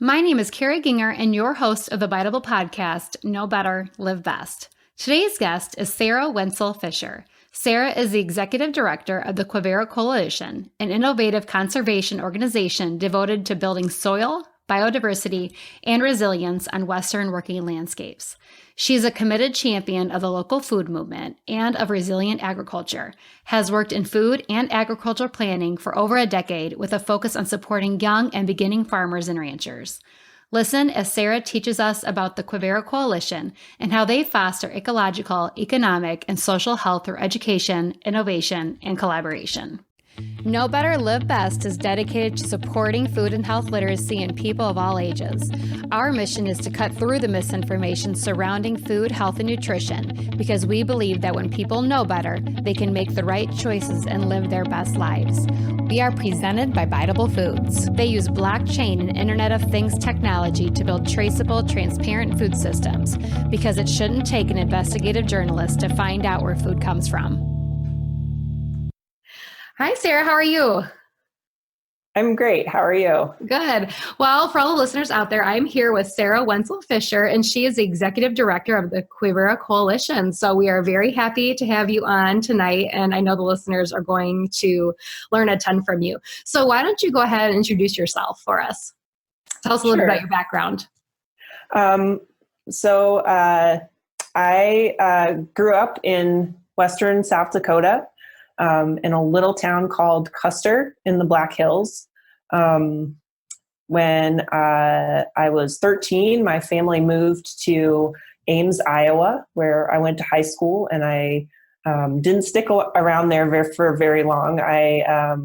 My name is Carrie Ginger and your host of the Bytable podcast, Know Better, Live Best. Today's guest is Sarah Wentzel-Fisher. Sarah is the executive director of the Quivira Coalition, an innovative conservation organization devoted to building soil, biodiversity, and resilience on Western working landscapes. She is a committed champion of the local food movement and of resilient agriculture, has worked in food and agricultural planning for over a decade with a focus on supporting young and beginning farmers and ranchers. Listen as Sarah teaches us about the Quivira Coalition and how they foster ecological, economic, and social health through education, innovation, and collaboration. Know Better, Live Best is dedicated to supporting food and health literacy in people of all ages. Our mission is to cut through the misinformation surrounding food, health, and nutrition because we believe that when people know better, they can make the right choices and live their best lives. We are presented by Bytable Foods. They use blockchain and Internet of Things technology to build traceable, transparent food systems because it shouldn't take an investigative journalist to find out where food comes from. Hi, Sarah. How are you? I'm great. How are you? Good. Well, for all the listeners out there, I'm here with Sarah Wentzel-Fisher, and she is the executive director of the Quivira Coalition. So we are very happy to have you on tonight, and I know the listeners are going to learn a ton from you. So why don't you go ahead and introduce yourself for us? Tell us a little bit about your background. I grew up in western South Dakota. In a little town called Custer in the Black Hills. When I was 13, my family moved to Ames, Iowa, where I went to high school, and I didn't stick around there for very long. I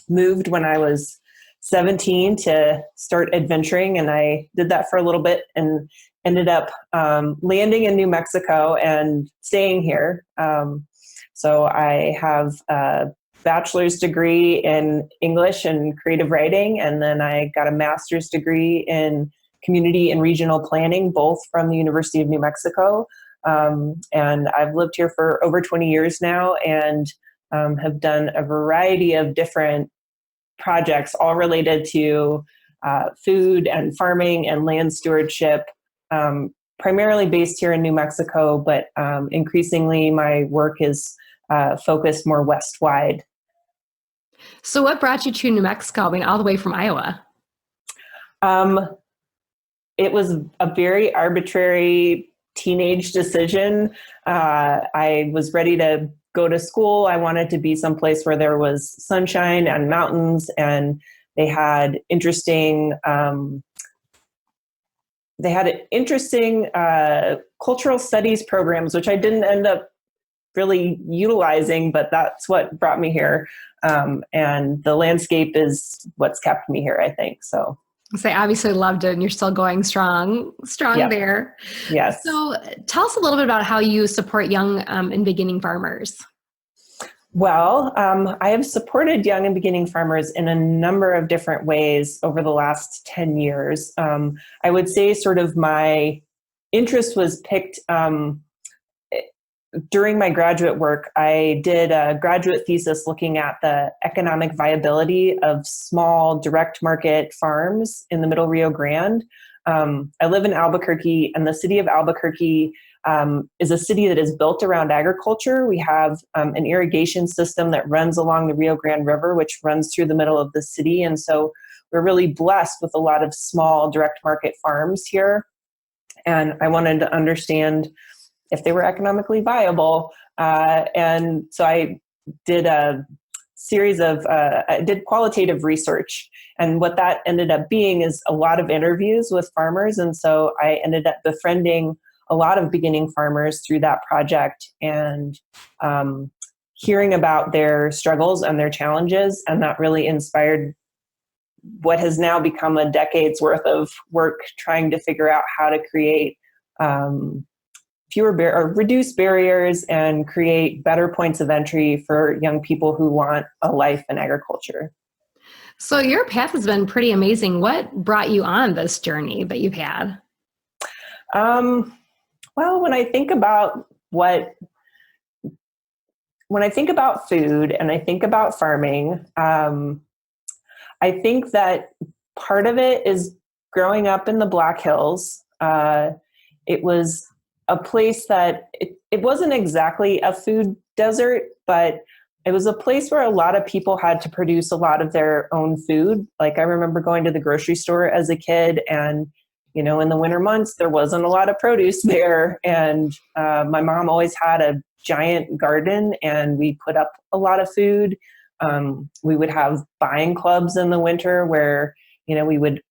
moved when I was 17 to start adventuring, and I did that for a little bit and ended up landing in New Mexico and staying here. So I have a bachelor's degree in English and creative writing, and then I got a master's degree in community and regional planning, both from the University of New Mexico. And I've lived here for over 20 years now and have done a variety of different projects, all related to food and farming and land stewardship, primarily based here in New Mexico, but increasingly my work is focused more west-wide. So what brought you to New Mexico, all the way from Iowa? It was a very arbitrary teenage decision. I was ready to go to school. I wanted to be someplace where there was sunshine and mountains, and they had interesting cultural studies programs, which I didn't end up really utilizing, but that's what brought me here. And the landscape is what's kept me here, I think. So I obviously loved it, and you're still going strong yep. There. Yes. So tell us a little bit about how you support young and beginning farmers. Well, I have supported young and beginning farmers in a number of different ways over the last 10 years. I would say sort of my interest was picked during my graduate work. I did a graduate thesis looking at the economic viability of small direct market farms in the Middle Rio Grande. I live in Albuquerque, and the city of Albuquerque is a city that is built around agriculture. We have an irrigation system that runs along the Rio Grande River, which runs through the middle of the city. And so we're really blessed with a lot of small direct market farms here. And I wanted to understand if they were economically viable. And so I did a series of, I did qualitative research. And what that ended up being is a lot of interviews with farmers. And so I ended up befriending a lot of beginning farmers through that project and hearing about their struggles and their challenges. And that really inspired what has now become a decade's worth of work trying to figure out how to create reduce barriers and create better points of entry for young people who want a life in agriculture. So your path has been pretty amazing. What brought you on this journey that you've had? Well, when I think about food and I think about farming, I think that part of it is growing up in the Black Hills. It was a place that it wasn't exactly a food desert, but it was a place where a lot of people had to produce a lot of their own food. Like I remember going to the grocery store as a kid, and in the winter months, there wasn't a lot of produce there. And my mom always had a giant garden, and we put up a lot of food. We would have buying clubs in the winter where, we would,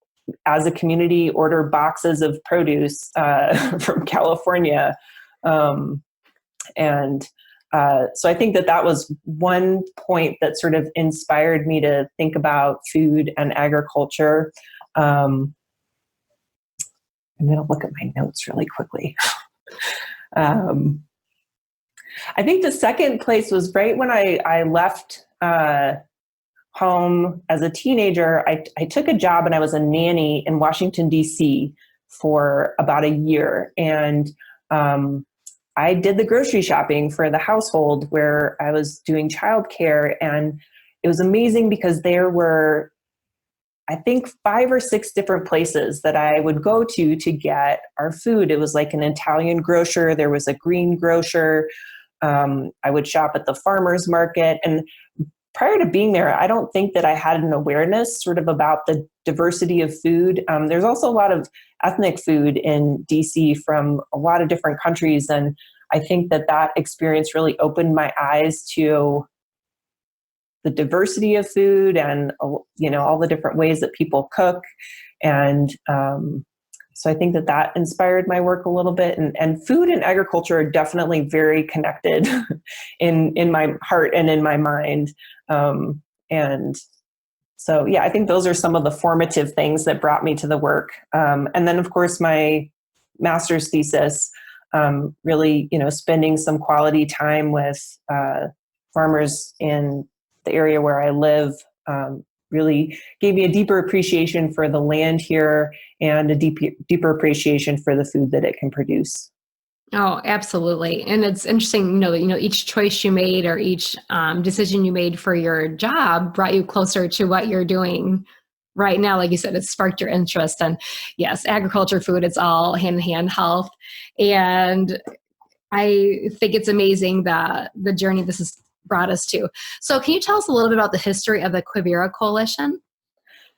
as a community, order boxes of produce from California. So I think that was one point that sort of inspired me to think about food and agriculture. I'm going to look at my notes really quickly. I think the second place was right when I left home as a teenager. I took a job and I was a nanny in Washington, D.C. for about a year. And I did the grocery shopping for the household where I was doing childcare. And it was amazing because there were, I think, 5 or 6 different places that I would go to get our food. It was like an Italian grocer. There was a green grocer. I would shop at the farmer's market. And prior to being there, I don't think that I had an awareness sort of about the diversity of food. There's also a lot of ethnic food in DC from a lot of different countries. And I think that experience really opened my eyes to the diversity of food and, all the different ways that people cook. And so I think that inspired my work a little bit. And food and agriculture are definitely very connected in my heart and in my mind. And so, yeah, I think those are some of the formative things that brought me to the work. And then, of course, my master's thesis, really, spending some quality time with farmers in the area where I live, really gave me a deeper appreciation for the land here and a deeper appreciation for the food that it can produce. Oh, absolutely. And it's interesting, that, each choice you made or each decision you made for your job brought you closer to what you're doing right now. Like you said, it sparked your interest. And yes, agriculture, food, it's all hand in hand, health. And I think it's amazing the journey this has brought us to. So can you tell us a little bit about the history of the Quivira Coalition?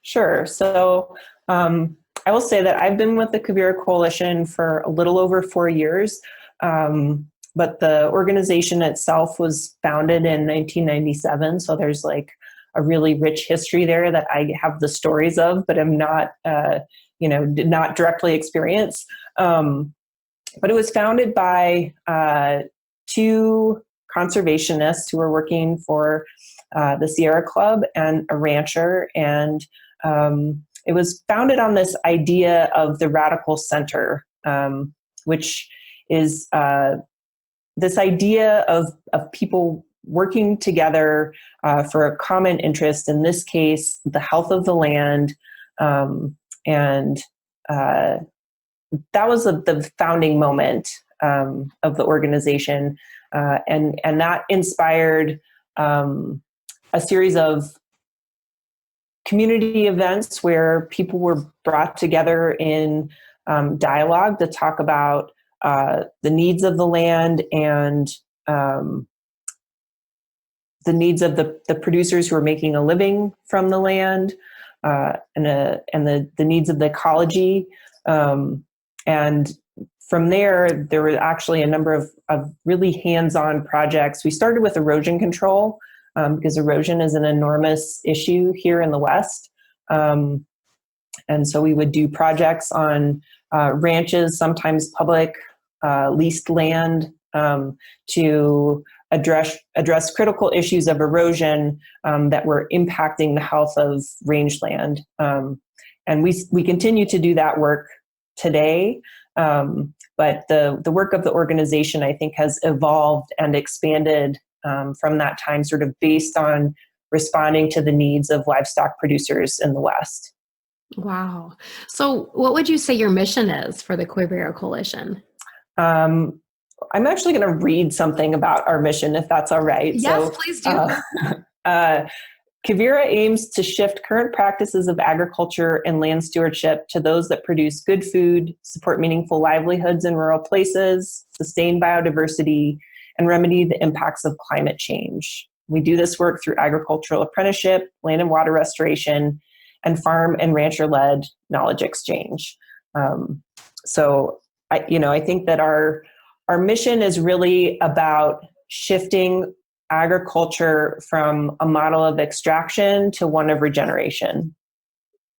Sure. So I will say that I've been with the Quivira Coalition for a little over 4 years, but the organization itself was founded in 1997. So there's like a really rich history there that I have the stories of, but I'm not, did not directly experience. But it was founded by 2 conservationists who were working for the Sierra Club and a rancher. And it was founded on this idea of the radical center, which is this idea of people working together for a common interest, in this case, the health of the land. And that was the founding moment of the organization. And that inspired a series of community events where people were brought together in dialogue to talk about the needs of the land and the needs of the producers who are making a living from the land, and the needs of the ecology. And from there were actually a number of really hands-on projects. We started with erosion control, because erosion is an enormous issue here in the West. And so we would do projects on ranches, sometimes public leased land, to address critical issues of erosion that were impacting the health of rangeland. And we continue to do that work today. But the work of the organization, I think, has evolved and expanded from that time, sort of based on responding to the needs of livestock producers in the West. Wow. So what would you say your mission is for the Quivira Coalition? I'm actually going to read something about our mission, if that's all right. Yes, please do. Quivira aims to shift current practices of agriculture and land stewardship to those that produce good food, support meaningful livelihoods in rural places, sustain biodiversity, and remedy the impacts of climate change. We do this work through agricultural apprenticeship, land and water restoration, and farm and rancher-led knowledge exchange. I think that our mission is really about shifting agriculture from a model of extraction to one of regeneration,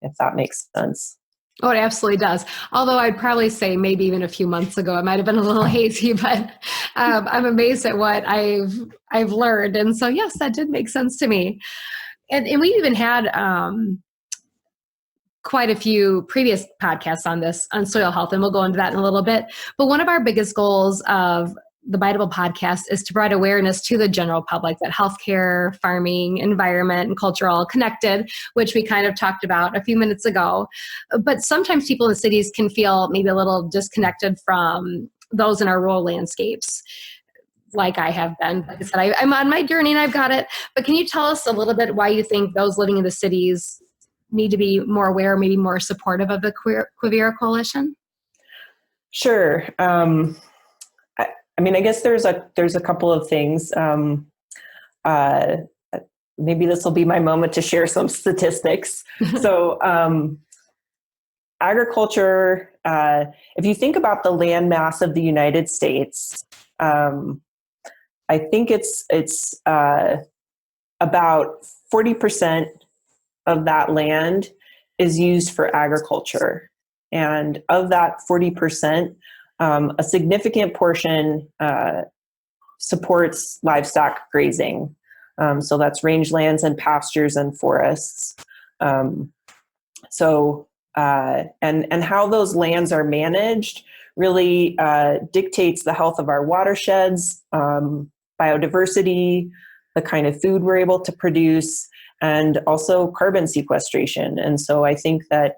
if that makes sense. Oh, it absolutely does. Although I'd probably say maybe even a few months ago, it might have been a little hazy, but I'm amazed at what I've learned. And so, yes, that did make sense to me. And we even had quite a few previous podcasts on soil health, and we'll go into that in a little bit. But one of our biggest goals of the Bytable podcast is to provide awareness to the general public that healthcare, farming, environment, and culture are all connected, which we kind of talked about a few minutes ago. But sometimes people in the cities can feel maybe a little disconnected from those in our rural landscapes, like I have been. Like I said, I'm on my journey and I've got it. But can you tell us a little bit why you think those living in the cities need to be more aware, maybe more supportive of the Quivira Coalition? Sure. I guess there's a couple of things. Maybe this will be my moment to share some statistics. So agriculture, if you think about the land mass of the United States, I think it's about 40% of that land is used for agriculture. And of that 40%, a significant portion supports livestock grazing. So that's rangelands and pastures and forests. And how those lands are managed really dictates the health of our watersheds, biodiversity, the kind of food we're able to produce, and also carbon sequestration. And so I think that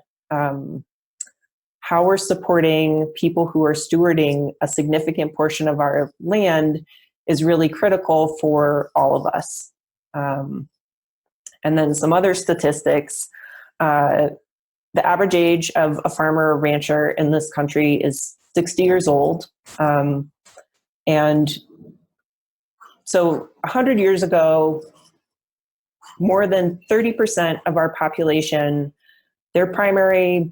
how we're supporting people who are stewarding a significant portion of our land is really critical for all of us. And then some other statistics. The average age of a farmer or rancher in this country is 60 years old. And so 100 years ago, more than 30% of our population, their primary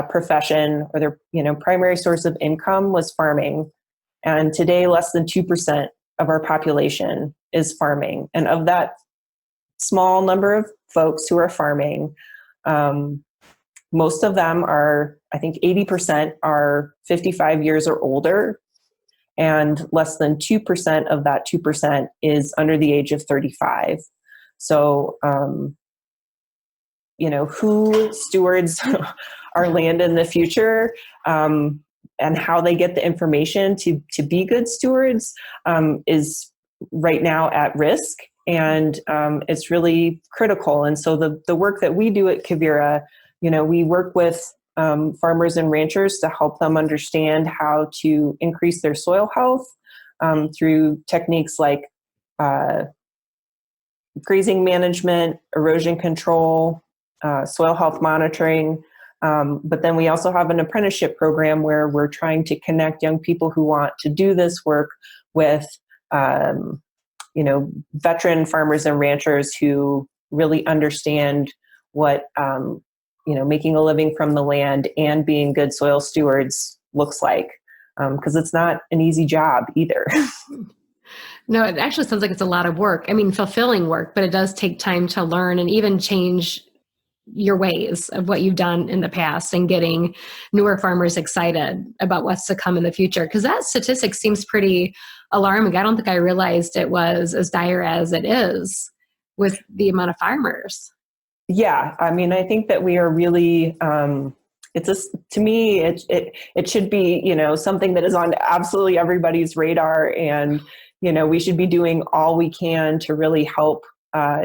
profession or their primary source of income was farming. And today, less than 2% of our population is farming. And of that small number of folks who are farming, most of them are, I think 80% are 55 years or older, and less than 2% of that 2% is under the age of 35. So, who stewards our land in the future, and how they get the information to be good stewards is right now at risk, and it's really critical. And so the work that we do at Quivira, we work with farmers and ranchers to help them understand how to increase their soil health through techniques like grazing management, erosion control, soil health monitoring. But then we also have an apprenticeship program where we're trying to connect young people who want to do this work with, veteran farmers and ranchers who really understand what, making a living from the land and being good soil stewards looks like. Because it's not an easy job either. No, it actually sounds like it's a lot of work. I mean, fulfilling work, but it does take time to learn and even change your ways of what you've done in the past and getting newer farmers excited about what's to come in the future. Because that statistic seems pretty alarming. I don't think I realized it was as dire as it is with the amount of farmers. Yeah. I mean, I think that we are really, to me, it should be, something that is on absolutely everybody's radar. And, we should be doing all we can to really help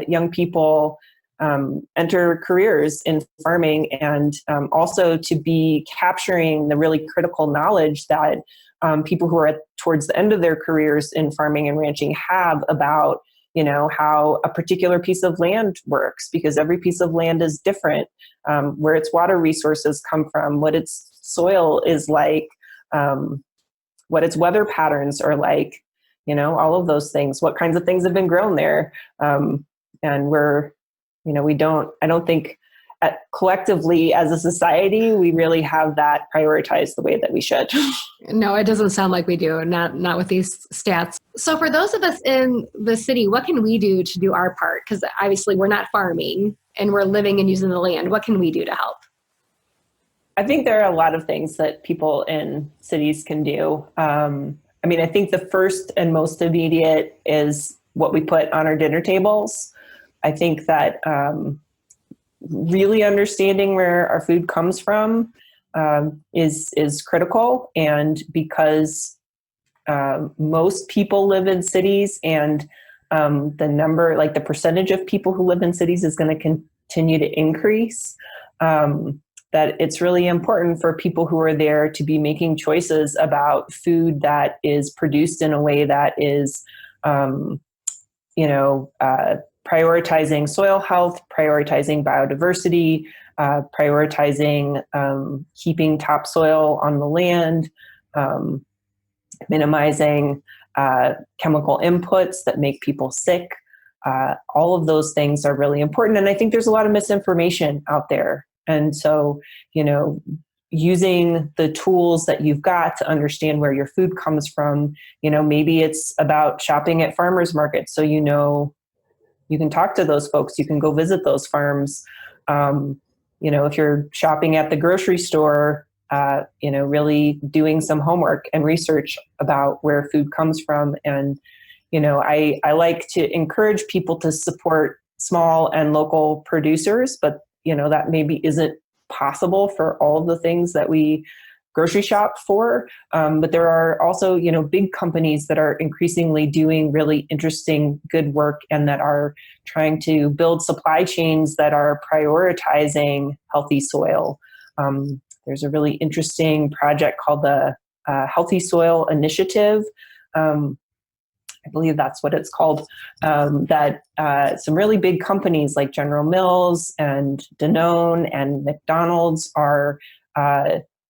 young people enter careers in farming, and also to be capturing the really critical knowledge that people who are towards the end of their careers in farming and ranching have about, how a particular piece of land works, because every piece of land is different, where its water resources come from, what its soil is like, what its weather patterns are like, all of those things, what kinds of things have been grown there. And I don't think collectively as a society, we really have that prioritized the way that we should. No, it doesn't sound like we do, not with these stats. So for those of us in the city, what can we do to do our part? Because obviously we're not farming and we're living and using the land. What can we do to help? I think there are a lot of things that people in cities can do. I think the first and most immediate is what we put on our dinner tables. I think that really understanding where our food comes from is critical. And because most people live in cities, and the percentage of people who live in cities is going to continue to increase, that it's really important for people who are there to be making choices about food that is produced in a way that is, prioritizing soil health, prioritizing biodiversity, prioritizing keeping topsoil on the land, minimizing chemical inputs that make people sick. All of those things are really important. And I think there's a lot of misinformation out there. And so, using the tools that you've got to understand where your food comes from, maybe it's about shopping at farmers markets. So, you can talk to those folks, you can go visit those farms. If you're shopping at the grocery store, really doing some homework and research about where food comes from. And, I like to encourage people to support small and local producers, but that maybe isn't possible for all of the things that we grocery shop for. But there are also, big companies that are increasingly doing really interesting, good work, and that are trying to build supply chains that are prioritizing healthy soil. There's a really interesting project called the Healthy Soil Initiative. I believe that's what it's called, that some really big companies like General Mills and Danone and McDonald's are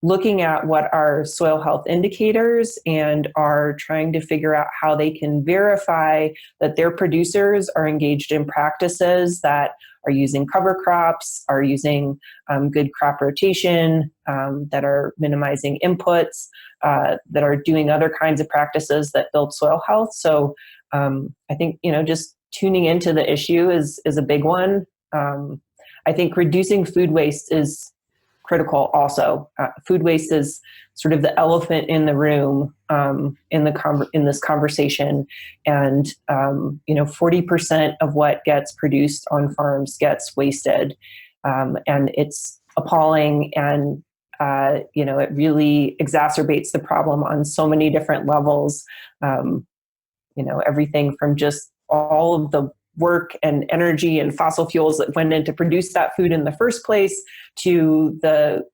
looking at what are soil health indicators and are trying to figure out how they can verify that their producers are engaged in practices that are using cover crops, are using good crop rotation, that are minimizing inputs, that are doing other kinds of practices that build soil health. So I think, just tuning into the issue is a big one. I think reducing food waste is critical also. Food waste is sort of the elephant in the room in this conversation. And 40% of what gets produced on farms gets wasted, and it's appalling. And it really exacerbates the problem on so many different levels. Everything from just all of the work and energy and fossil fuels that went in to produce that food in the first place, to the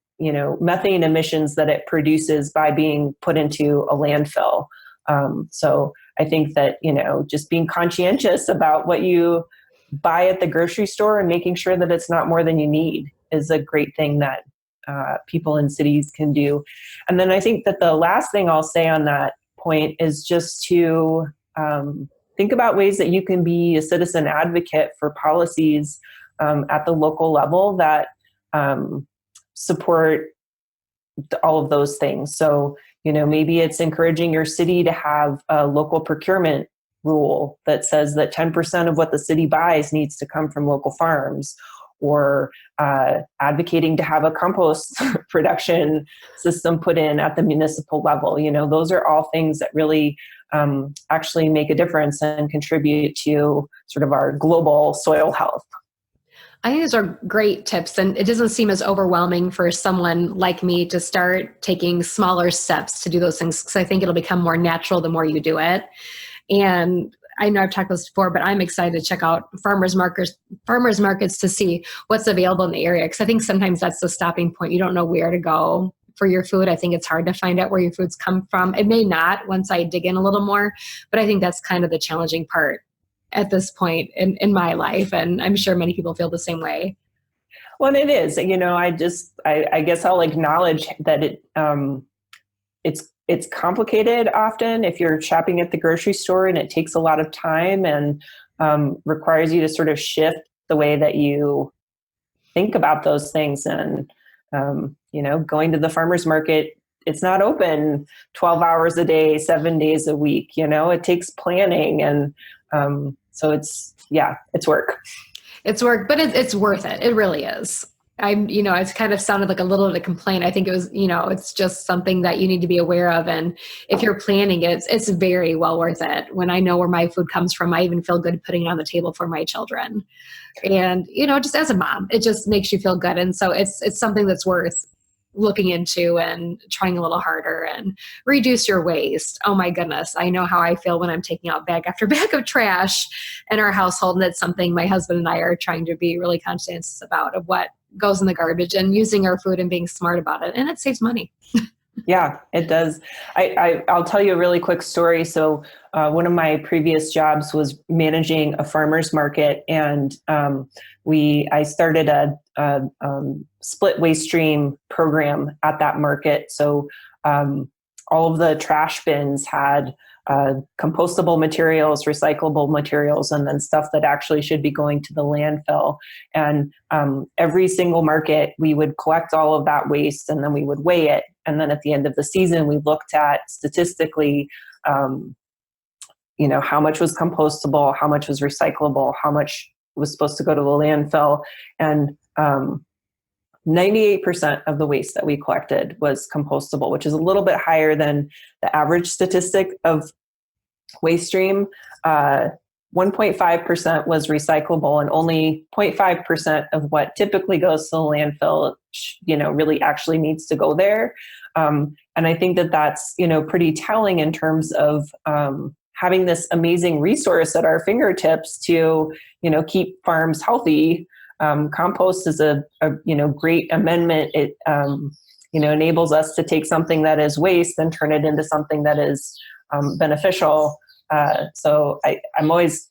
methane emissions that it produces by being put into a landfill. So I think that just being conscientious about what you buy at the grocery store and making sure that it's not more than you need is a great thing that people in cities can do. And then I think that the last thing I'll say on that point is just to think about ways that you can be a citizen advocate for policies at the local level that support all of those things. So, maybe it's encouraging your city to have a local procurement rule that says that 10% of what the city buys needs to come from local farms, or advocating to have a compost production system put in at the municipal level. Those are all things that really actually make a difference and contribute to sort of our global soil health. I think those are great tips, and it doesn't seem as overwhelming for someone like me to start taking smaller steps to do those things, because I think it'll become more natural the more you do it. And I know I've talked about this before, but I'm excited to check out farmers markets to see what's available in the area, because I think sometimes that's the stopping point. You don't know where to go for your food. I think it's hard to find out where your foods come from. It may not once I dig in a little more, but I think that's kind of the challenging part. at this point in my life. And I'm sure many people feel the same way. Well, it is, I guess I'll acknowledge that it's complicated often if you're shopping at the grocery store, and it takes a lot of time and requires you to sort of shift the way that you think about those things. And, going to the farmer's market, it's not open 12 hours a day, 7 days a week. It takes planning. And so it's work. It's work, but it's worth it. It really is. It's kind of sounded like a little bit of a complaint. I think it was, it's just something that you need to be aware of. And if you're planning it, it's very well worth it. When I know where my food comes from, I even feel good putting it on the table for my children. And, just as a mom, it just makes you feel good. And so it's something that's worth looking into and trying a little harder and reduce your waste. Oh my goodness. I know how I feel when I'm taking out bag after bag of trash in our household. And that's something my husband and I are trying to be really conscientious about, of what goes in the garbage and using our food and being smart about it. And it saves money. Yeah, it does. I'll tell you a really quick story. So one of my previous jobs was managing a farmer's market, and I started a split waste stream program at that market. So all of the trash bins had compostable materials, recyclable materials, and then stuff that actually should be going to the landfill. And every single market, we would collect all of that waste, and then we would weigh it. And then at the end of the season, we looked at statistically, how much was compostable, how much was recyclable, how much was supposed to go to the landfill. And 98% of the waste that we collected was compostable, which is a little bit higher than the average statistic of waste stream. 1.5% was recyclable, and only 0.5% of what typically goes to the landfill, really actually needs to go there. And I think that that's, pretty telling in terms of having this amazing resource at our fingertips to, keep farms healthy. Compost is a great amendment. It, enables us to take something that is waste and turn it into something that is beneficial. So I'm always,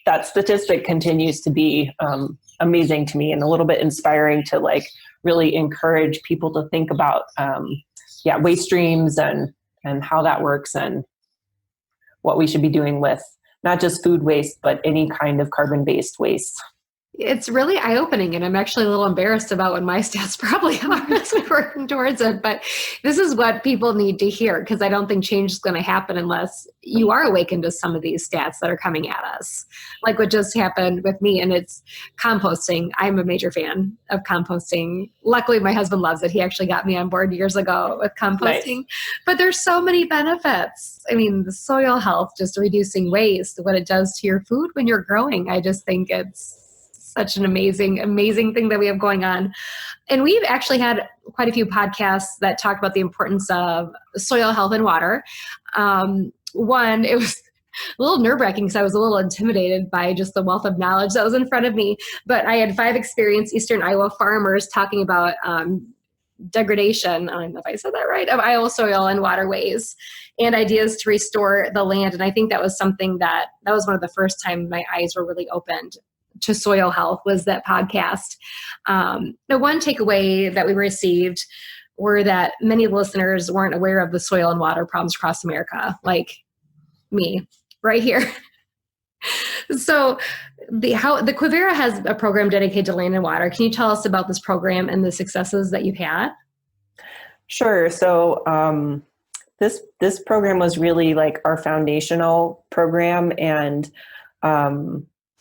that statistic continues to be amazing to me, and a little bit inspiring to really encourage people to think about waste streams and how that works, and what we should be doing with not just food waste, but any kind of carbon-based waste. It's really eye-opening, and I'm actually a little embarrassed about what my stats probably are as we're working towards it. But this is what people need to hear, because I don't think change is going to happen unless you are awakened to some of these stats that are coming at us, like what just happened with me. And it's composting. I'm a major fan of composting. Luckily, my husband loves it. He actually got me on board years ago with composting. Nice. But there's so many benefits. I mean, the soil health, just reducing waste, what it does to your food when you're growing. I just think it's such an amazing thing that we have going on. And we've actually had quite a few podcasts that talk about the importance of soil health and water. One, it was a little nerve-wracking because I was a little intimidated by just the wealth of knowledge that was in front of me. But I had 5 experienced Eastern Iowa farmers talking about degradation, I don't know if I said that right, of Iowa soil and waterways, and ideas to restore the land. And I think that was something that was one of the first time my eyes were really opened to soil health, was that podcast. The one takeaway that we received were that many listeners weren't aware of the soil and water problems across America, like me right here. So the Quivira has a program dedicated to land and water. Can you tell us about this program and the successes that you've had? Sure. So this program was really like our foundational program, and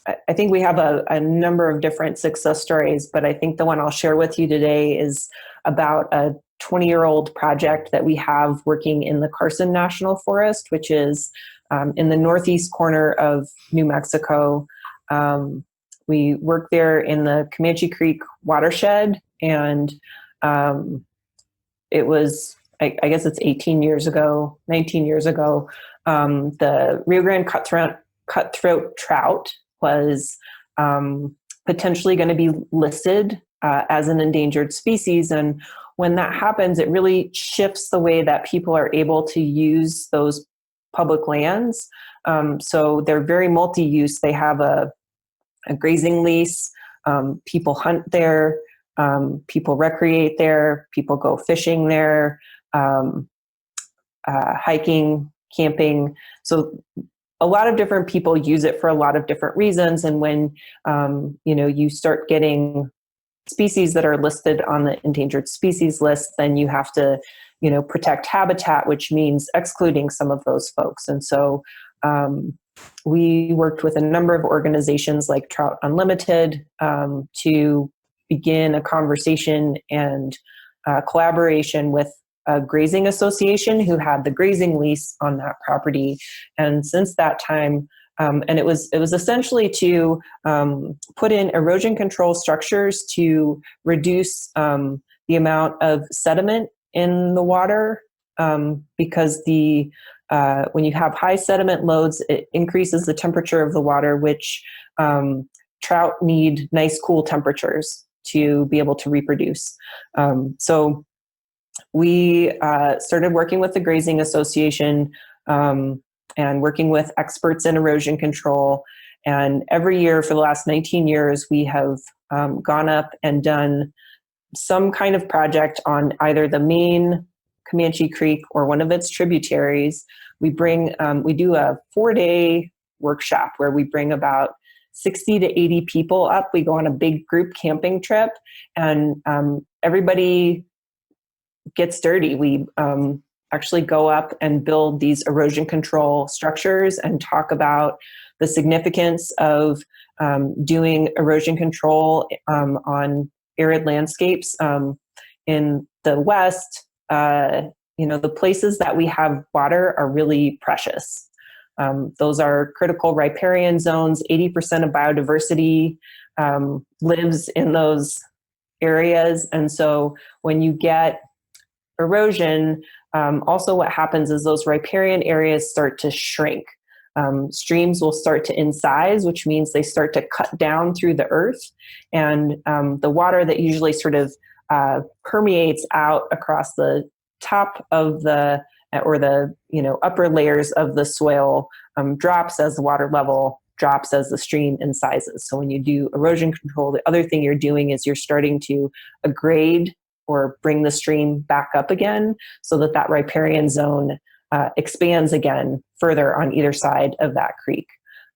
I think we have a number of different success stories, but I think the one I'll share with you today is about a 20-year-old project that we have working in the Carson National Forest, which is in the northeast corner of New Mexico. We work there in the Comanche Creek watershed, and it was, I guess it's 19 years ago, the Rio Grande cutthroat trout was potentially going to be listed as an endangered species. And when that happens, it really shifts the way that people are able to use those public lands. So they're very multi-use. They have a grazing lease. People hunt there. People recreate there. People go fishing there, hiking, camping. So a lot of different people use it for a lot of different reasons. And when you start getting species that are listed on the endangered species list, then you have to protect habitat, which means excluding some of those folks. And so we worked with a number of organizations like Trout Unlimited to begin a conversation and collaboration with a grazing association who had the grazing lease on that property. And since that time, and it was essentially to put in erosion control structures to reduce the amount of sediment in the water, because when you have high sediment loads, it increases the temperature of the water, which trout need nice cool temperatures to be able to reproduce. So we started working with the Grazing Association and working with experts in erosion control. And every year for the last 19 years, we have gone up and done some kind of project on either the main Comanche Creek or one of its tributaries. We do a 4-day workshop where we bring about 60 to 80 people up. We go on a big group camping trip, and everybody gets dirty. We actually go up and build these erosion control structures and talk about the significance of doing erosion control on arid landscapes. In the West, the places that we have water are really precious. Those are critical riparian zones. 80% of biodiversity lives in those areas. And so when you get erosion, also what happens is those riparian areas start to shrink. Streams will start to incise, which means they start to cut down through the earth. And the water that usually sort of permeates out across the top of the upper layers of the soil drops as the water level drops as the stream incises. So when you do erosion control, the other thing you're doing is you're starting to grade or bring the stream back up again so that riparian zone expands again further on either side of that creek,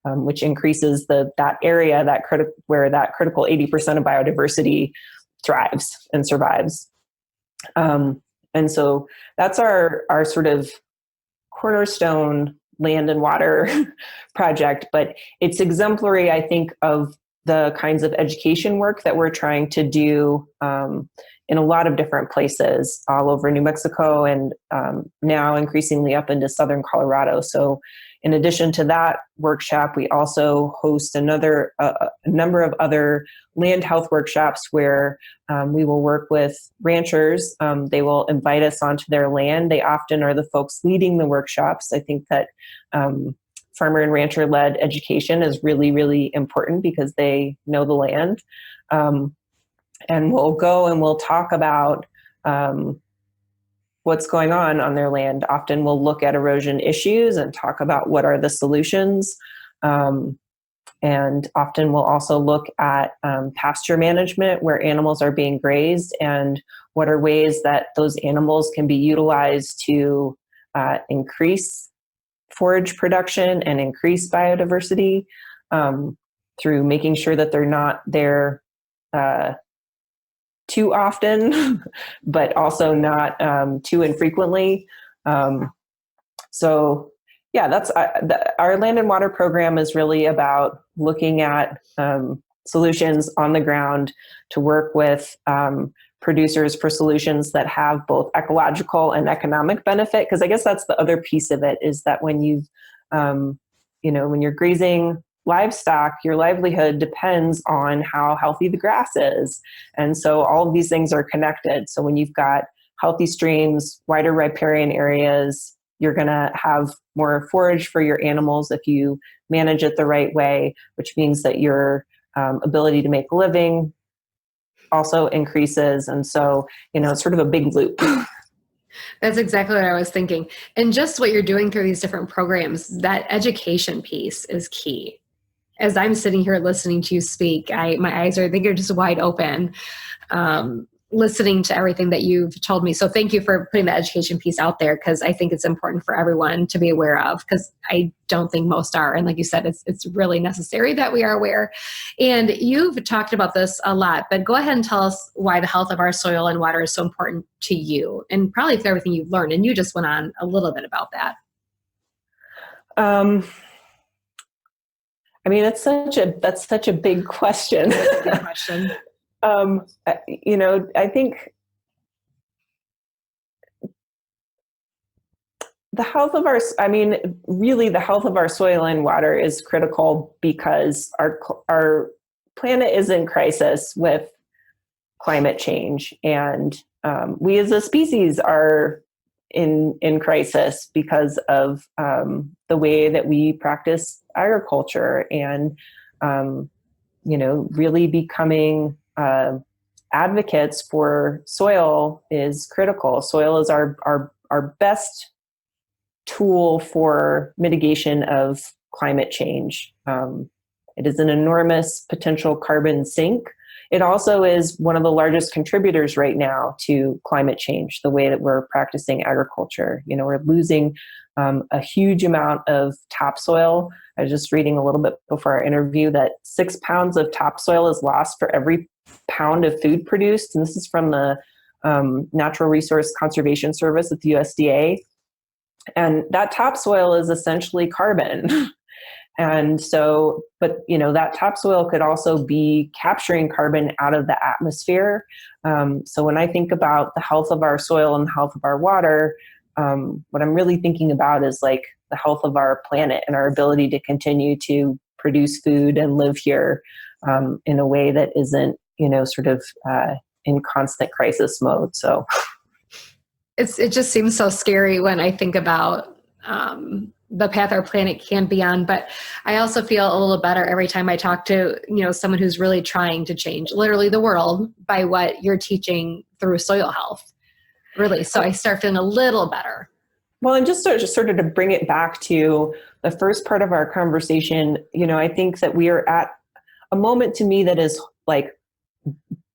which increases that area where that critical 80% of biodiversity thrives and survives. And so that's our sort of cornerstone land and water project, but it's exemplary, I think, of the kinds of education work that we're trying to do in a lot of different places all over New Mexico and now increasingly up into southern Colorado. So in addition to that workshop, we also host a number of other land health workshops where we will work with ranchers. They will invite us onto their land. They often are the folks leading the workshops. I think that farmer and rancher-led education is really, really important because they know the land. And we'll go and we'll talk about what's going on their land. Often we'll look at erosion issues and talk about what are the solutions. And often we'll also look at pasture management where animals are being grazed and what are ways that those animals can be utilized to increase forage production and increase biodiversity through making sure that they're not there too often, but also not too infrequently. So yeah, that's our land and water program is really about looking at solutions on the ground to work with producers for solutions that have both ecological and economic benefit. Because I guess that's the other piece of it is that when when you're grazing livestock, your livelihood depends on how healthy the grass is. And so all of these things are connected. So when you've got healthy streams, wider riparian areas, you're going to have more forage for your animals if you manage it the right way, which means that your ability to make a living also increases. And so, it's sort of a big loop. That's exactly what I was thinking. And just what you're doing through these different programs, that education piece is key. As I'm sitting here listening to you speak, my eyes are, I think, are just wide open, listening to everything that you've told me. So thank you for putting the education piece out there, because I think it's important for everyone to be aware of, because I don't think most are. And like you said, it's really necessary that we are aware. And you've talked about this a lot, but go ahead and tell us why the health of our soil and water is so important to you, and probably for everything you've learned. And you just went on a little bit about that. I mean, that's such a big question. That's a big question. I think the health of really the health of our soil and water is critical, because our planet is in crisis with climate change, and we as a species are in crisis because of the way that we practice agriculture, and really becoming advocates for soil is critical. Soil is our best tool for mitigation of climate change. It is an enormous potential carbon sink. It also is one of the largest contributors right now to climate change, the way that we're practicing agriculture. We're losing a huge amount of topsoil. I was just reading a little bit before our interview that 6 pounds of topsoil is lost for every pound of food produced. And this is from the Natural Resource Conservation Service at the USDA. And that topsoil is essentially carbon. And so, but that topsoil could also be capturing carbon out of the atmosphere. So when I think about the health of our soil and the health of our water, what I'm really thinking about is like the health of our planet and our ability to continue to produce food and live here in a way that isn't, sort of in constant crisis mode. So it just seems so scary when I think about the path our planet can be on. But I also feel a little better every time I talk to, someone who's really trying to change literally the world by what you're teaching through soil health. Really. So I start feeling a little better. Well, and just sort of to bring it back to the first part of our conversation, I think that we are at a moment, to me, that is like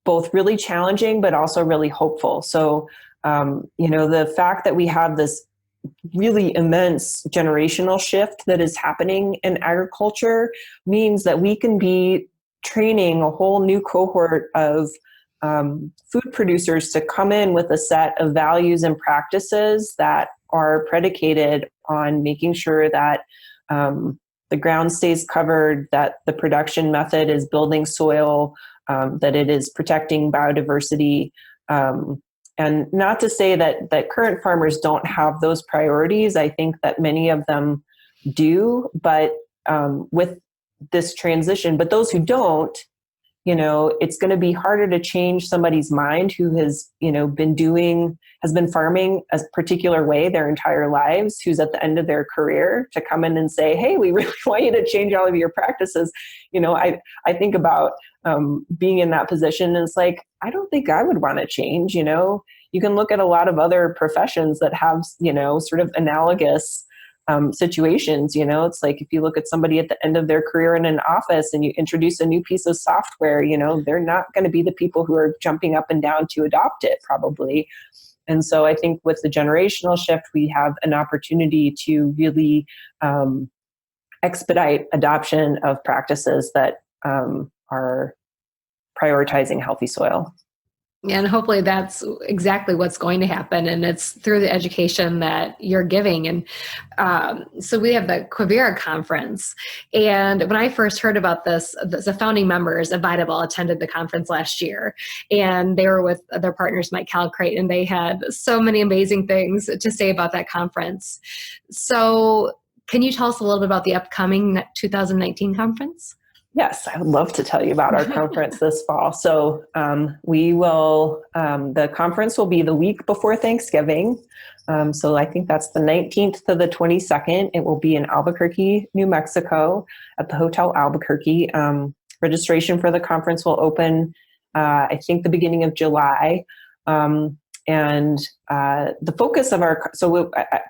both really challenging, but also really hopeful. So, the fact that we have this really immense generational shift that is happening in agriculture means that we can be training a whole new cohort of food producers to come in with a set of values and practices that are predicated on making sure that the ground stays covered, that the production method is building soil, that it is protecting biodiversity. And not to say that current farmers don't have those priorities. I think that many of them do, but with this transition, but those who don't, it's going to be harder to change somebody's mind who has been farming a particular way their entire lives, who's at the end of their career, to come in and say, hey, we really want you to change all of your practices. I think about being in that position, and it's like, I don't think I would want to change. You can look at a lot of other professions that have, sort of analogous situations. It's like if you look at somebody at the end of their career in an office and you introduce a new piece of software, they're not going to be the people who are jumping up and down to adopt it, probably. And so I think with the generational shift, we have an opportunity to really expedite adoption of practices that are prioritizing healthy soil. And hopefully that's exactly what's going to happen. And it's through the education that you're giving. And so we have the Quivira Conference. And when I first heard about this, the founding members of Bytable attended the conference last year. And they were with their partners, Mike Calcrate, and they had so many amazing things to say about that conference. So can you tell us a little bit about the upcoming 2019 conference? Yes, I would love to tell you about our conference this fall. So the conference will be the week before Thanksgiving. So I think that's the 19th to the 22nd. It will be in Albuquerque, New Mexico at the Hotel Albuquerque. Registration for the conference will open, I think, the beginning of July. And the focus of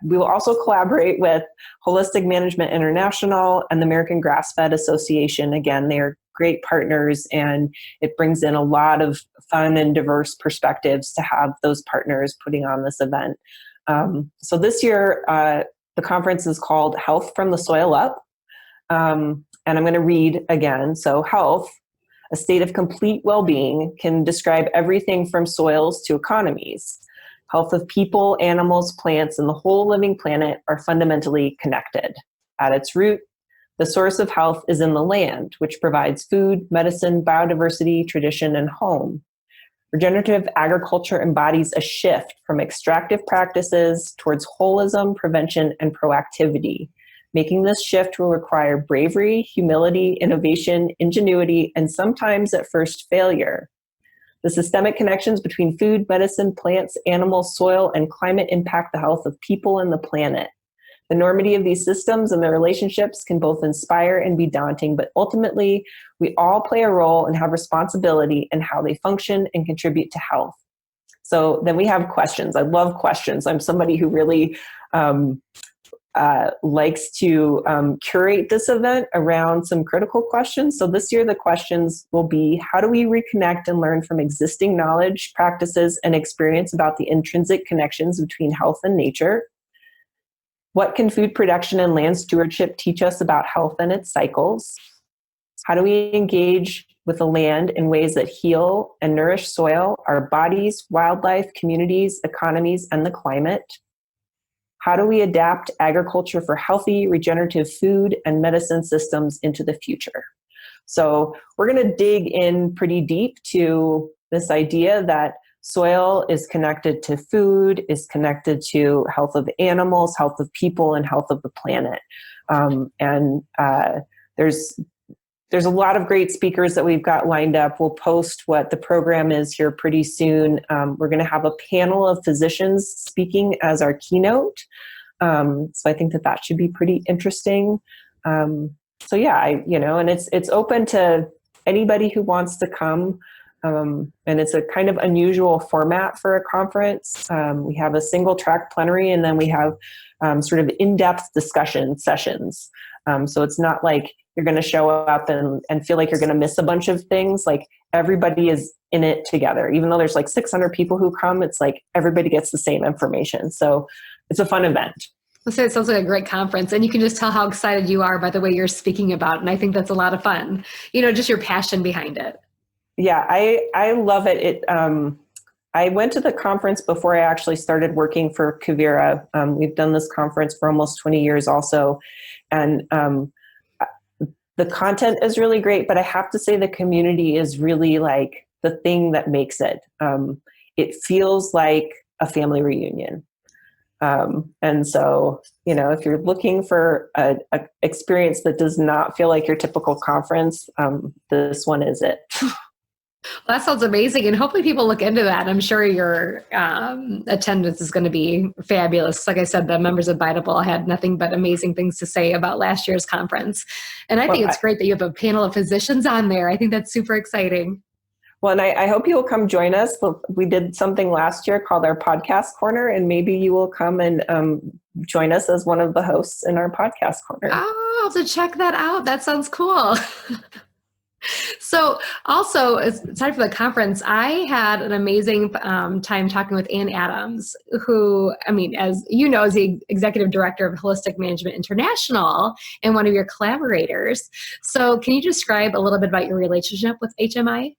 we will also collaborate with Holistic Management International and the American Grassfed Association. Again, they are great partners, and it brings in a lot of fun and diverse perspectives to have those partners putting on this event. So this year, the conference is called Health from the Soil Up. And I'm going to read again. So health, a state of complete well-being, can describe everything from soils to economies. Health of people, animals, plants, and the whole living planet are fundamentally connected. At its root, the source of health is in the land, which provides food, medicine, biodiversity, tradition, and home. Regenerative agriculture embodies a shift from extractive practices towards holism, prevention, and proactivity. Making this shift will require bravery, humility, innovation, ingenuity, and sometimes at first failure. The systemic connections between food, medicine, plants, animals, soil, and climate impact the health of people and the planet. The enormity of these systems and their relationships can both inspire and be daunting, but ultimately, we all play a role and have responsibility in how they function and contribute to health. So then we have questions. I love questions. I'm somebody who really likes to curate this event around some critical questions. So this year, the questions will be, how do we reconnect and learn from existing knowledge, practices, and experience about the intrinsic connections between health and nature? What can food production and land stewardship teach us about health and its cycles? How do we engage with the land in ways that heal and nourish soil, our bodies, wildlife, communities, economies, and the climate? How do we adapt agriculture for healthy, regenerative food and medicine systems into the future? So we're going to dig in pretty deep to this idea that soil is connected to food, is connected to health of animals, health of people, and health of the planet. There's a lot of great speakers that we've got lined up. We'll post what the program is here pretty soon. We're going to have a panel of physicians speaking as our keynote. So I think that should be pretty interesting. So yeah, and it's open to anybody who wants to come. And it's a kind of unusual format for a conference. We have a single track plenary, and then we have sort of in-depth discussion sessions. So it's not like you're going to show up and feel like you're going to miss a bunch of things. Like everybody is in it together. Even though there's like 600 people who come, it's like everybody gets the same information. So it's a fun event. So it sounds like a great conference, and you can just tell how excited you are by the way you're speaking about. And I think that's a lot of fun, just your passion behind it. Yeah, I love it. I went to the conference before I actually started working for Quivira. We've done this conference for almost 20 years also. And the content is really great, but I have to say the community is really like the thing that makes it. It feels like a family reunion. And so, if you're looking for a experience that does not feel like your typical conference, this one is it. Well, that sounds amazing. And hopefully people look into that. I'm sure your attendance is going to be fabulous. Like I said, the members of Bytable had nothing but amazing things to say about last year's conference. And I think it's great that you have a panel of physicians on there. I think that's super exciting. Well, and I hope you will come join us. We did something last year called our podcast corner, and maybe you will come and join us as one of the hosts in our podcast corner. Oh, I'll have to check that out. That sounds cool. So also, aside from the conference, I had an amazing time talking with Ann Adams, who, as you know, is the executive director of Holistic Management International and one of your collaborators. So can you describe a little bit about your relationship with HMI?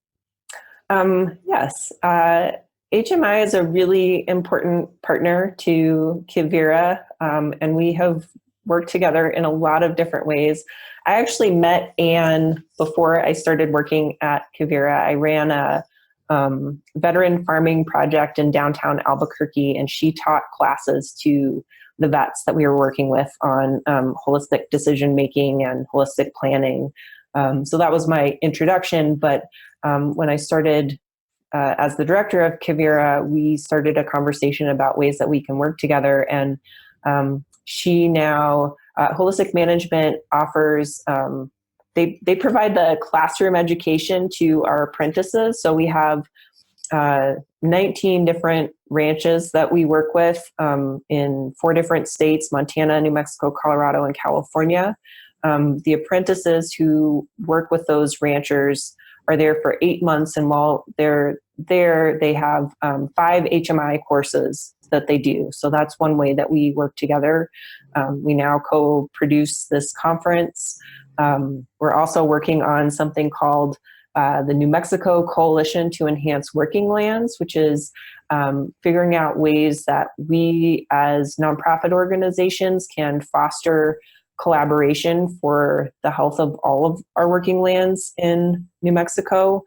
Yes. HMI is a really important partner to Quivira, and we have worked together in a lot of different ways. I actually met Anne before I started working at Quivira. I ran a veteran farming project in downtown Albuquerque, and she taught classes to the vets that we were working with on holistic decision making and holistic planning. So that was my introduction. But when I started as the director of Quivira, we started a conversation about ways that we can work together. And she now, Holistic Management offers, they provide the classroom education to our apprentices. So we have 19 different ranches that we work with in 4 different states: Montana, New Mexico, Colorado, and California. The apprentices who work with those ranchers are there for 8 months, and while they're there, they have 5 HMI courses that they do. So that's one way that we work together. We now co-produce this conference. We're also working on something called the New Mexico Coalition to Enhance Working Lands, which is figuring out ways that we as nonprofit organizations can foster collaboration for the health of all of our working lands in New Mexico,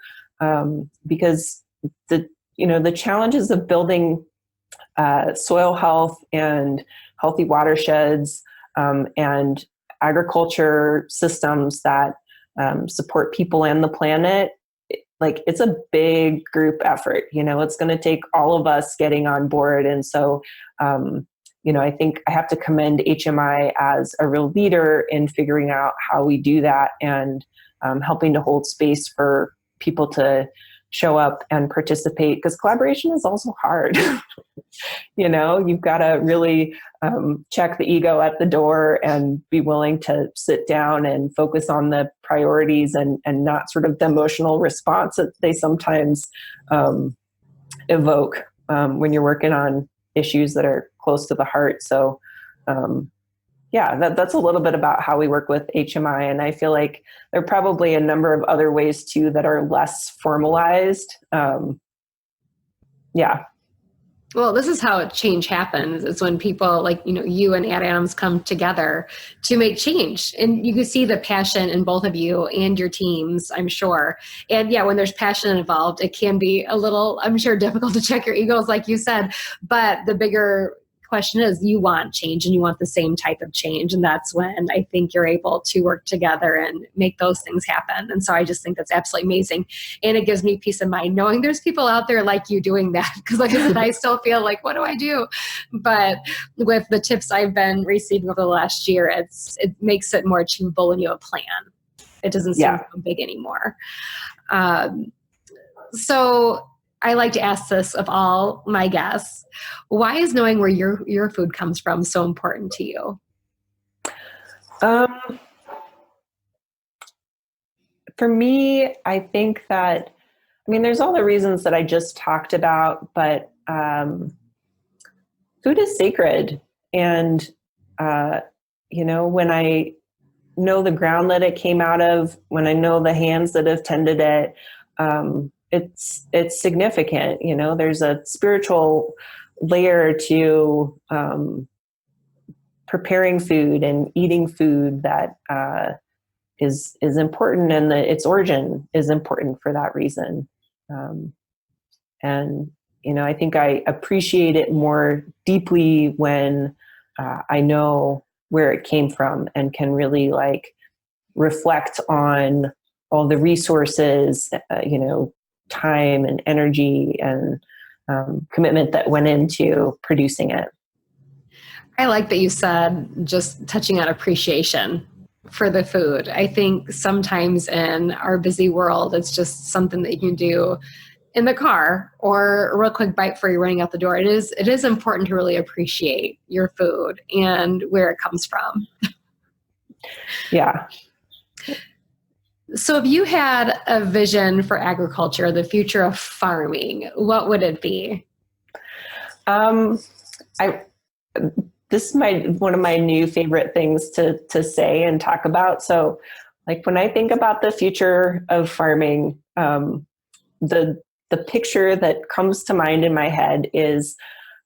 because the challenges of building soil health and healthy watersheds and agriculture systems that support people and the planet, it's a big group effort. It's going to take all of us getting on board. And so, I think I have to commend HMI as a real leader in figuring out how we do that and helping to hold space for people to show up and participate, because collaboration is also hard. You've got to really check the ego at the door and be willing to sit down and focus on the priorities and not sort of the emotional response that they sometimes evoke when you're working on issues that are close to the heart. So that's a little bit about how we work with HMI. And I feel like there are probably a number of other ways too that are less formalized. Well, this is how change happens. It's when people like, you and Adams come together to make change. And you can see the passion in both of you and your teams, I'm sure. And when there's passion involved, it can be a little, I'm sure, difficult to check your egos, like you said. But the bigger question is, you want change and you want the same type of change. And that's when I think you're able to work together and make those things happen. And so I just think that's absolutely amazing. And it gives me peace of mind knowing there's people out there like you doing that. Because like I said, I still feel like, what do I do? But with the tips I've been receiving over the last year, it makes it more achievable when you have a plan. It doesn't seem so big anymore. So I like to ask this of all my guests. Why is knowing where your food comes from so important to you? For me, I think that, there's all the reasons that I just talked about, but food is sacred. And, when I know the ground that it came out of, when I know the hands that have tended it, it's significant. There's a spiritual layer to preparing food and eating food that is important, and its origin is important for that reason. And I think I appreciate it more deeply when I know where it came from and can really reflect on all the resources, time and energy and commitment that went into producing it. I like that you said, just touching on appreciation for the food. I think sometimes in our busy world, it's just something that you can do in the car or a real quick bite before you're running out the door. It is important to really appreciate your food and where it comes from. Yeah. So if you had a vision for agriculture, the future of farming, what would it be? This is one of my new favorite things to say and talk about. So when I think about the future of farming, the picture that comes to mind in my head is,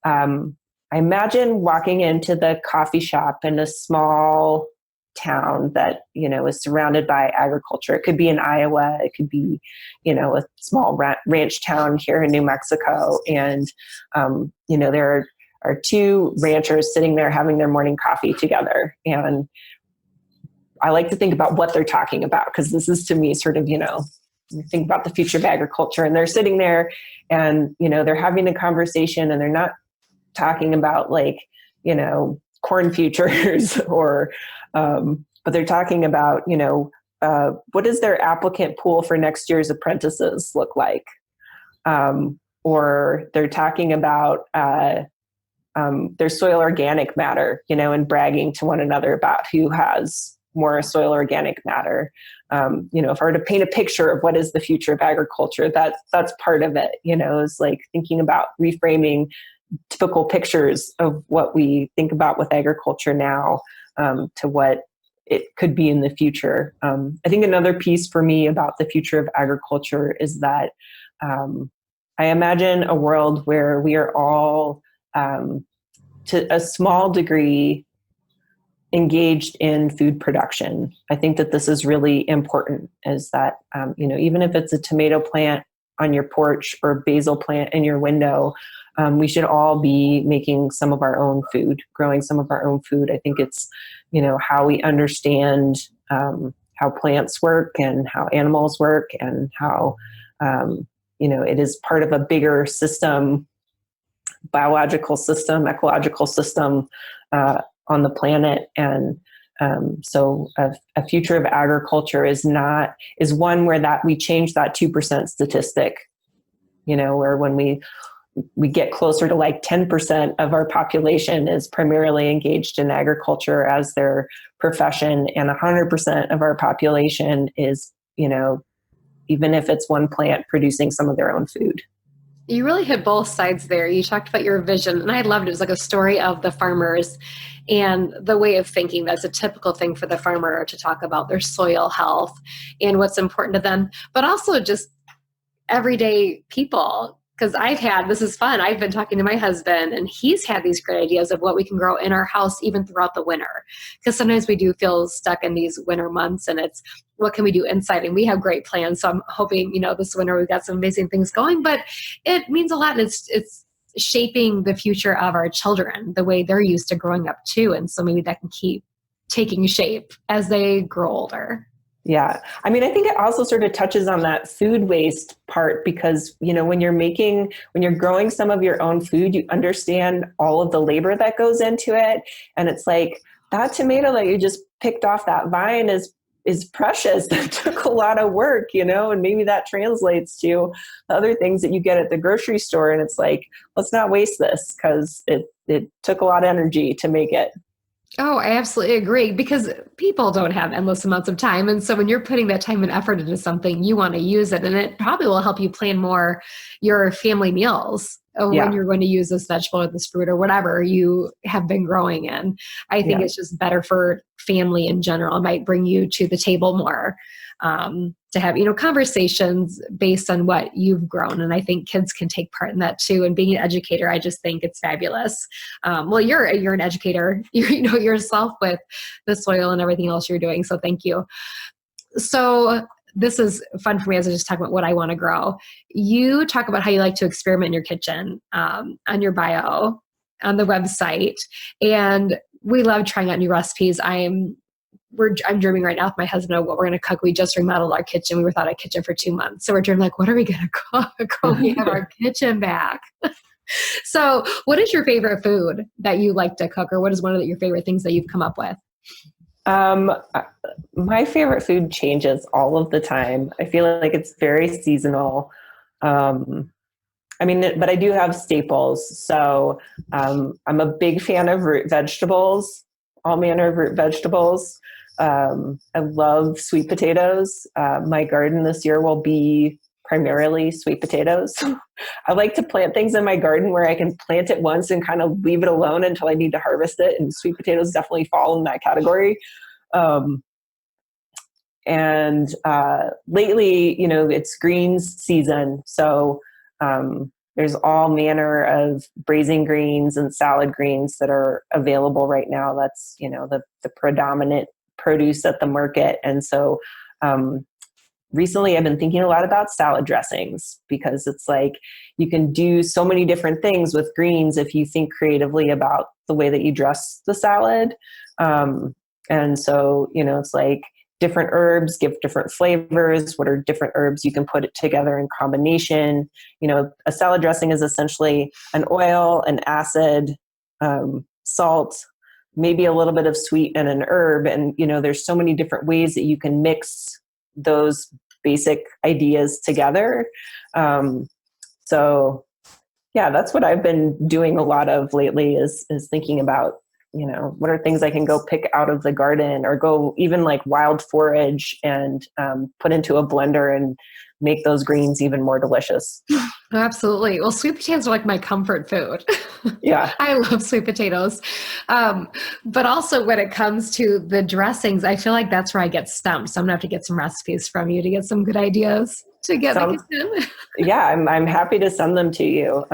I imagine walking into the coffee shop in a small town that, is surrounded by agriculture. It could be in Iowa. It could be, a small ranch town here in New Mexico. And, there are 2 ranchers sitting there having their morning coffee together. And I like to think about what they're talking about, because this is to me sort of, think about the future of agriculture, and they're sitting there and, they're having a conversation, and they're not talking about corn futures or, but they're talking about, what does their applicant pool for next year's apprentices look like? or they're talking about their soil organic matter, and bragging to one another about who has more soil organic matter. If I were to paint a picture of what is the future of agriculture, that's part of it, is like thinking about reframing typical pictures of what we think about with agriculture now to what it could be in the future. I think another piece for me about the future of agriculture is that I imagine a world where we are all, to a small degree, engaged in food production. I think that this is really important, is that, even if it's a tomato plant on your porch or a basil plant in your window, we should all be making some of our own food, growing some of our own food. I think it's, how we understand how plants work and how animals work and how, it is part of a bigger system, biological system, ecological system on the planet. And so a future of agriculture is one where that we change that 2% statistic, where when we get closer to like 10% of our population is primarily engaged in agriculture as their profession, and 100% of our population is, even if it's one plant producing some of their own food. You really hit both sides there. You talked about your vision, and I loved it. It was like a story of the farmers and the way of thinking. That's a typical thing for the farmer to talk about their soil health and what's important to them, but also just everyday people. Because this is fun. I've been talking to my husband, and he's had these great ideas of what we can grow in our house even throughout the winter. Because sometimes we do feel stuck in these winter months, and it's, what can we do inside? And we have great plans. So I'm hoping, this winter we've got some amazing things going, but it means a lot. It's shaping the future of our children, the way they're used to growing up too. And so maybe that can keep taking shape as they grow older. Yeah. I mean, I think it also sort of touches on that food waste part, because, when you're growing some of your own food, you understand all of the labor that goes into it. And it's like, that tomato that you just picked off that vine is precious. It took a lot of work, and maybe that translates to the other things that you get at the grocery store. And it's like, let's not waste this, because it took a lot of energy to make it. Oh, I absolutely agree, because people don't have endless amounts of time. And so when you're putting that time and effort into something, you want to use it. And it probably will help you plan more your family meals when you're going to use this vegetable or this fruit or whatever you have been growing in. I think it's just better for family in general. It might bring you to the table more to have, conversations based on what you've grown. And I think kids can take part in that too. And being an educator, I just think it's fabulous. Well, you're an educator, yourself with the soil and everything else you're doing. So thank you. So this is fun for me as I just talk about what I want to grow. You talk about how you like to experiment in your kitchen on your bio, on the website. And we love trying out new recipes. I'm dreaming right now with my husband of what we're going to cook. We just remodeled our kitchen. We were without a kitchen for 2 months. So we're dreaming like, what are we going to cook when we have our kitchen back? So what is your favorite food that you like to cook, or what is one of your favorite things that you've come up with? My favorite food changes all of the time. I feel like it's very seasonal. But I do have staples. So I'm a big fan of root vegetables, all manner of root vegetables. I love sweet potatoes. My garden this year will be primarily sweet potatoes. I like to plant things in my garden where I can plant it once and kind of leave it alone until I need to harvest it. And sweet potatoes definitely fall in that category. Lately, it's greens season. So there's all manner of braising greens and salad greens that are available right now. That's, the predominant produce at the market. And so recently I've been thinking a lot about salad dressings, because it's like you can do so many different things with greens if you think creatively about the way that you dress the salad. And so, it's like different herbs give different flavors. What are different herbs you can put it together in combination? A salad dressing is essentially an oil, an acid, salt, maybe a little bit of sweet, and an herb. And, there's so many different ways that you can mix those basic ideas together. So Yeah, that's what I've been doing a lot of lately is thinking about, what are things I can go pick out of the garden or go even like wild forage and put into a blender and make those greens even more delicious. Absolutely. Well, sweet potatoes are like my comfort food. Yeah. I love sweet potatoes. But also when it comes to the dressings, I feel like that's where I get stumped. So I'm gonna have to get some recipes from you to get some good ideas to get in the Sounds, kitchen. yeah, I'm happy to send them to you.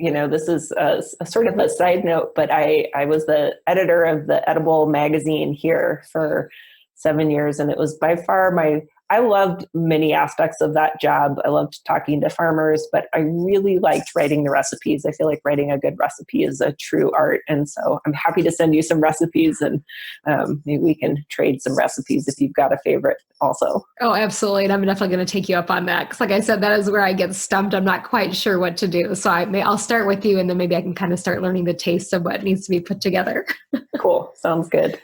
This is a sort of a side note, but I was the editor of the Edible magazine here for 7 years, and it was by far I loved many aspects of that job. I loved talking to farmers, but I really liked writing the recipes. I feel like writing a good recipe is a true art. And so I'm happy to send you some recipes, and maybe we can trade some recipes if you've got a favorite also. Oh, absolutely. And I'm definitely going to take you up on that. Because like I said, that is where I get stumped. I'm not quite sure what to do. So I'll start with you and then maybe I can kind of start learning the taste of what needs to be put together. Cool. Sounds good.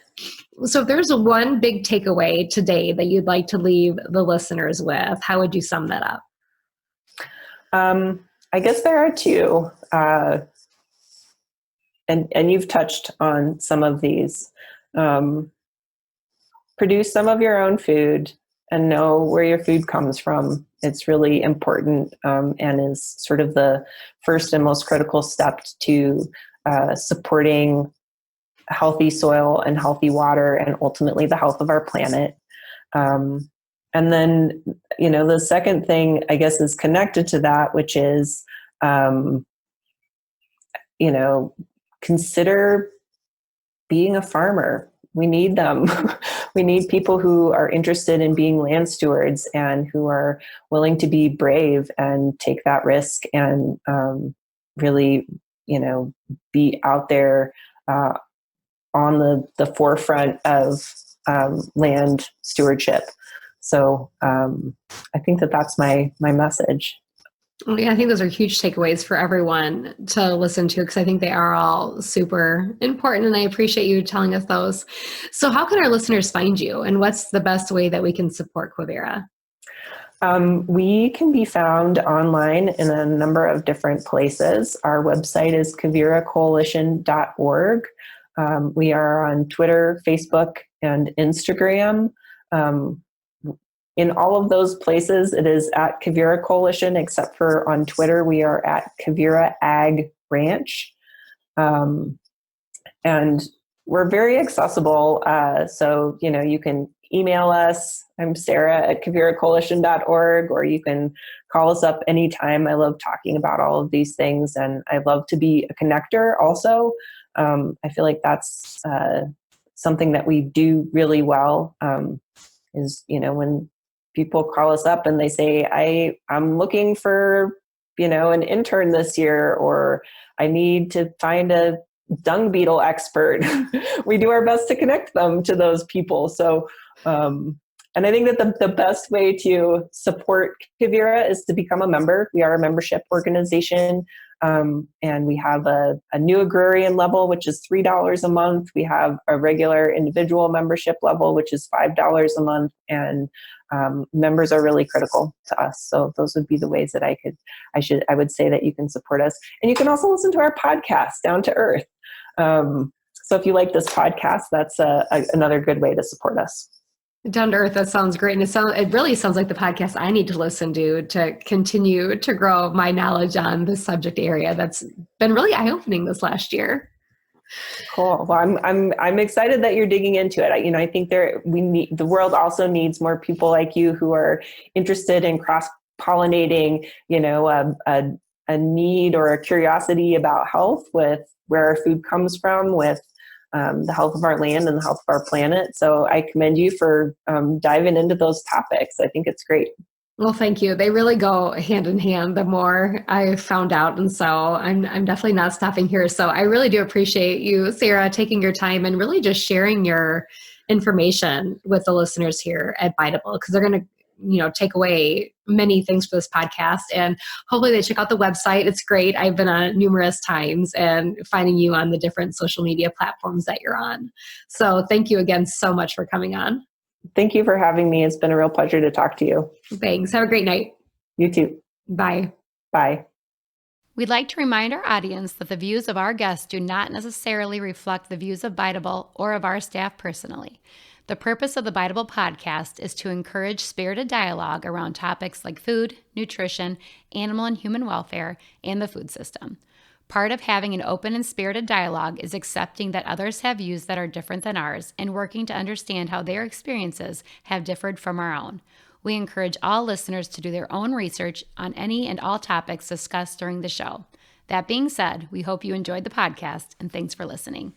So if there's one big takeaway today that you'd like to leave the listeners with, how would you sum that up? I guess there are two, and you've touched on some of these. Produce some of your own food and know where your food comes from. It's really important, and is sort of the first and most critical step to supporting healthy soil and healthy water and ultimately the health of our planet. And then, the second thing I guess is connected to that, which is, consider being a farmer. We need them. We need people who are interested in being land stewards and who are willing to be brave and take that risk and really, be out there on the forefront of land stewardship. So I think that's my message. Yeah, I think those are huge takeaways for everyone to listen to because I think they are all super important and I appreciate you telling us those. So how can our listeners find you and what's the best way that we can support Quivira? We can be found online in a number of different places. Our website is quiviracoalition.org. We are on Twitter, Facebook, and Instagram. In all of those places, it is at Quivira Coalition, except for on Twitter, we are at Quivira Ag Ranch. And we're very accessible. So, you can email us. I'm Sarah at quiviracoalition.org, or you can call us up anytime. I love talking about all of these things, and I love to be a connector also. I feel like that's something that we do really well, is, when people call us up and they say, I'm looking for, an intern this year, or I need to find a dung beetle expert. We do our best to connect them to those people. So, and I think that the best way to support Quivira is to become a member. We are a membership organization. And we have a new agrarian level, which is $3 a month. We have a regular individual membership level, which is $5 a month. And members are really critical to us. So those would be the ways that I would say that you can support us. And you can also listen to our podcast, Down to Earth. So if you like this podcast, that's another good way to support us. Down to Earth, that sounds great. And it really sounds like the podcast I need to listen to continue to grow my knowledge on this subject area. That's been really eye-opening this last year. Cool. Well, I'm excited that you're digging into it. I think the world also needs more people like you who are interested in cross-pollinating, a need or a curiosity about health with where our food comes from, with the health of our land and the health of our planet. So I commend you for diving into those topics. I think it's great. Well, thank you. They really go hand in hand the more I found out. And so I'm definitely not stopping here. So I really do appreciate you, Sarah, taking your time and really just sharing your information with the listeners here at Bytable, because they're going to take away many things for this podcast, and hopefully they check out the website. It's great. I've been on it numerous times and finding you on the different social media platforms that you're on. So thank you again so much for coming on. Thank you for having me. It's been a real pleasure to talk to you. Thanks. Have a great night. You too. Bye. Bye. We'd like to remind our audience that the views of our guests do not necessarily reflect the views of Bytable or of our staff personally. The purpose of the Bytable podcast is to encourage spirited dialogue around topics like food, nutrition, animal and human welfare, and the food system. Part of having an open and spirited dialogue is accepting that others have views that are different than ours and working to understand how their experiences have differed from our own. We encourage all listeners to do their own research on any and all topics discussed during the show. That being said, we hope you enjoyed the podcast, and thanks for listening.